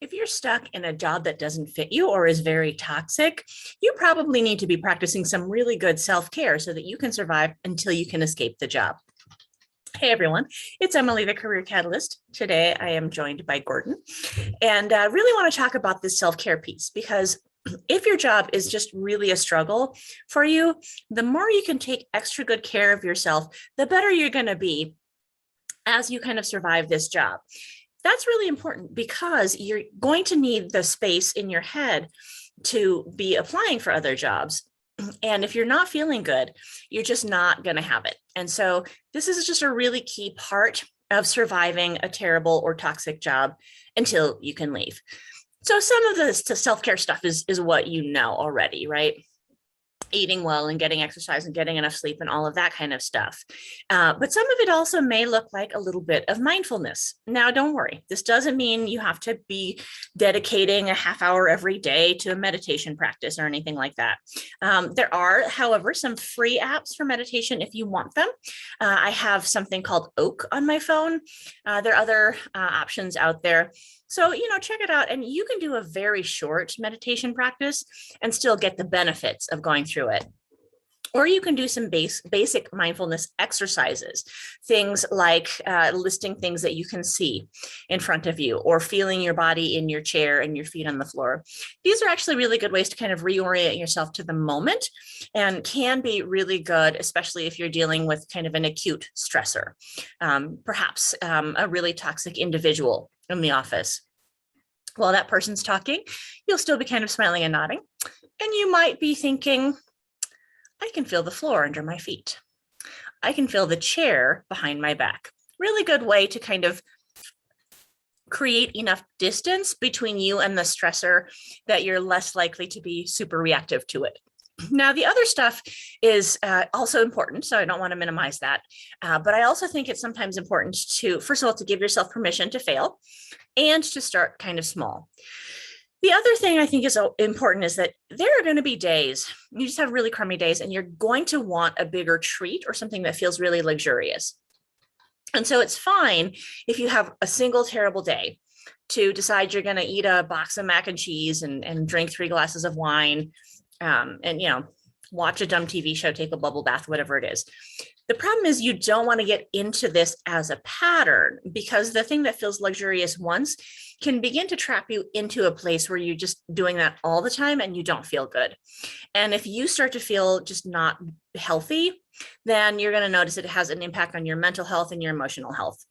If you're stuck in a job that doesn't fit you or is very toxic, you probably need to be practicing some really good self care so that you can survive until you can escape the job. Hey everyone, it's Emily, the Career Catalyst. Today I am joined by Gordon and really want to talk about this self care piece because if your job is just really a struggle for you, the more you can take extra good care of yourself, the better you're going to be as you kind of survive this job. That's really important because you're going to need the space in your head to be applying for other jobs. And if you're not feeling good, you're just not going to have it. And so this is just a really key part of surviving a terrible or toxic job until you can leave. So some of this self-care stuff is what you know already, right? Eating well and getting exercise and getting enough sleep and all of that kind of stuff. But some of it also may look like a little bit of mindfulness. Now, don't worry. This doesn't mean you have to be dedicating a half hour every day to a meditation practice or anything like that. There are, however, some free apps for meditation if you want them. I have something called Oak on my phone. There are other options out there. So, check it out and you can do a very short meditation practice and still get the benefits of going through it. Or you can do some basic mindfulness exercises, things like listing things that you can see in front of you or feeling your body in your chair and your feet on the floor. These are actually really good ways to kind of reorient yourself to the moment and can be really good, especially if you're dealing with kind of an acute stressor, perhaps a really toxic individual in the office. While that person's talking, you'll still be kind of smiling and nodding. And you might be thinking, I can feel the floor under my feet. I can feel the chair behind my back. Really good way to kind of create enough distance between you and the stressor that you're less likely to be super reactive to it. Now, the other stuff is also important, so I don't want to minimize that. But I also think it's sometimes important to, first of all, to give yourself permission to fail and to start kind of small. The other thing I think is important is that there are going to be days, you just have really crummy days, and you're going to want a bigger treat or something that feels really luxurious. And so it's fine if you have a single terrible day to decide you're going to eat a box of mac and cheese and drink 3 glasses of wine. And watch a dumb TV show, take a bubble bath, whatever it is. The problem is you don't want to get into this as a pattern because the thing that feels luxurious once can begin to trap you into a place where you're just doing that all the time and you don't feel good. And if you start to feel just not healthy, then you're going to notice it has an impact on your mental health and your emotional health.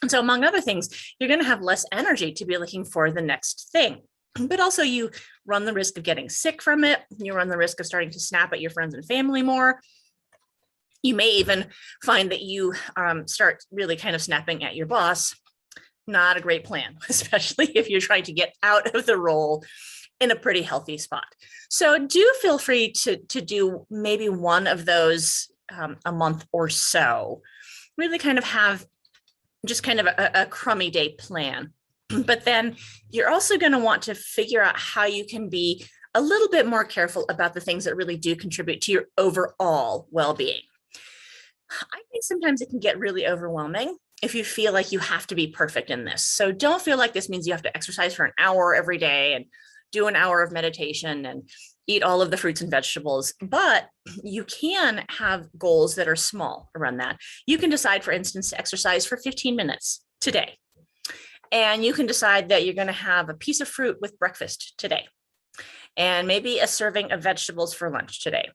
And so among other things, you're going to have less energy to be looking for the next thing. But also you run the risk of getting sick from it. You run the risk of starting to snap at your friends and family more. You may even find that you start really kind of snapping at your boss. Not a great plan, especially if you're trying to get out of the role in a pretty healthy spot. So do feel free to do maybe one of those a month or so. Really kind of have just kind of a crummy day plan. But then you're also going to want to figure out how you can be a little bit more careful about the things that really do contribute to your overall well-being. I think sometimes it can get really overwhelming if you feel like you have to be perfect in this. So don't feel like this means you have to exercise for an hour every day and do an hour of meditation and eat all of the fruits and vegetables, but you can have goals that are small around that. You can decide, for instance, to exercise for 15 minutes today. And you can decide that you're going to have a piece of fruit with breakfast today, and maybe a serving of vegetables for lunch today.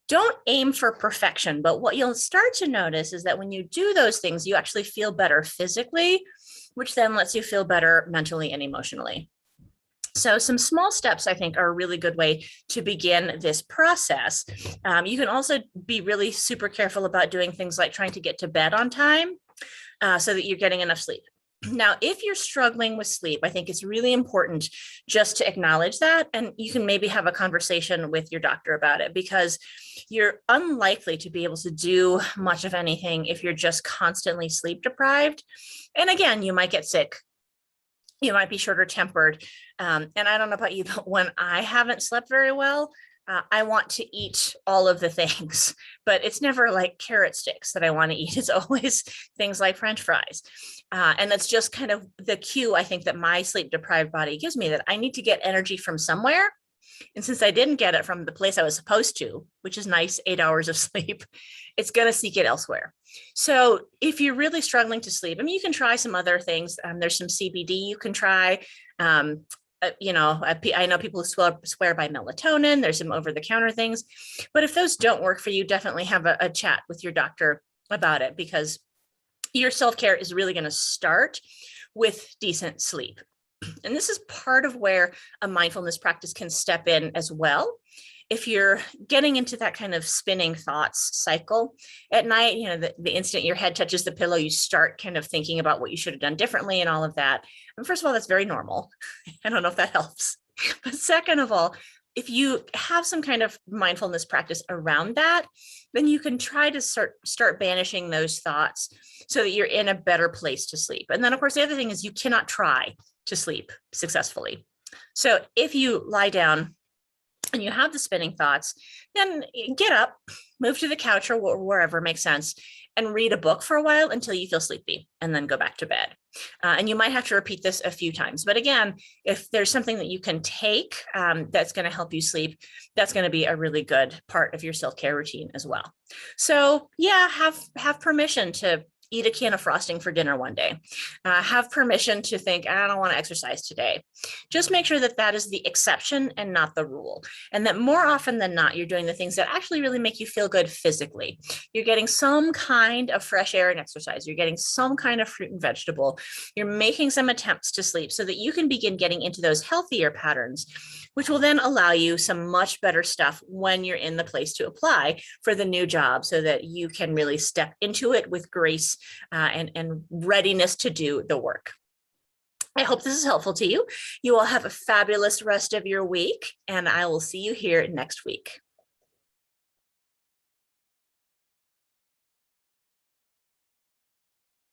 Don't aim for perfection, but what you'll start to notice is that when you do those things, you actually feel better physically, which then lets you feel better mentally and emotionally. So some small steps, I think, are a really good way to begin this process. You can also be really super careful about doing things like trying to get to bed on time so that you're getting enough sleep. Now, if you're struggling with sleep, I think it's really important just to acknowledge that, and you can maybe have a conversation with your doctor about it because you're unlikely to be able to do much of anything if you're just constantly sleep deprived. And again, you might get sick. You might be shorter tempered. And I don't know about you, but when I haven't slept very well, I want to eat all of the things, but it's never like carrot sticks that I want to eat. It's always things like French fries. And that's just kind of the cue I think that my sleep deprived body gives me, that I need to get energy from somewhere. And since I didn't get it from the place I was supposed to, which is nice 8 hours of sleep, it's going to seek it elsewhere. So if you're really struggling to sleep, I mean, you can try some other things. There's some CBD you can try. I know people who swear by melatonin. There's some over-the-counter things. But if those don't work for you, definitely have a chat with your doctor about it, because your self-care is really going to start with decent sleep. And this is part of where a mindfulness practice can step in as well. If you're getting into that kind of spinning thoughts cycle at night, the instant your head touches the pillow, you start kind of thinking about what you should have done differently and all of that. And first of all, that's very normal. I don't know if that helps. But second of all, if you have some kind of mindfulness practice around that, then you can try to start banishing those thoughts so that you're in a better place to sleep. And then, of course, the other thing is you cannot try to sleep successfully. So if you lie down and you have the spinning thoughts, then get up, move to the couch or wherever makes sense, and read a book for a while until you feel sleepy, and then go back to bed. And you might have to repeat this a few times. But again, if there's something that you can take that's going to help you sleep, that's going to be a really good part of your self-care routine as well. So yeah, have permission to eat a can of frosting for dinner one day. Have permission to think, I don't want to exercise today. Just make sure that that is the exception and not the rule. And that more often than not, you're doing the things that actually really make you feel good physically. You're getting some kind of fresh air and exercise. You're getting some kind of fruit and vegetable. You're making some attempts to sleep so that you can begin getting into those healthier patterns, which will then allow you some much better stuff when you're in the place to apply for the new job, so that you can really step into it with grace and readiness to do the work. I hope this is helpful to you. You all have a fabulous rest of your week, and I will see you here next week.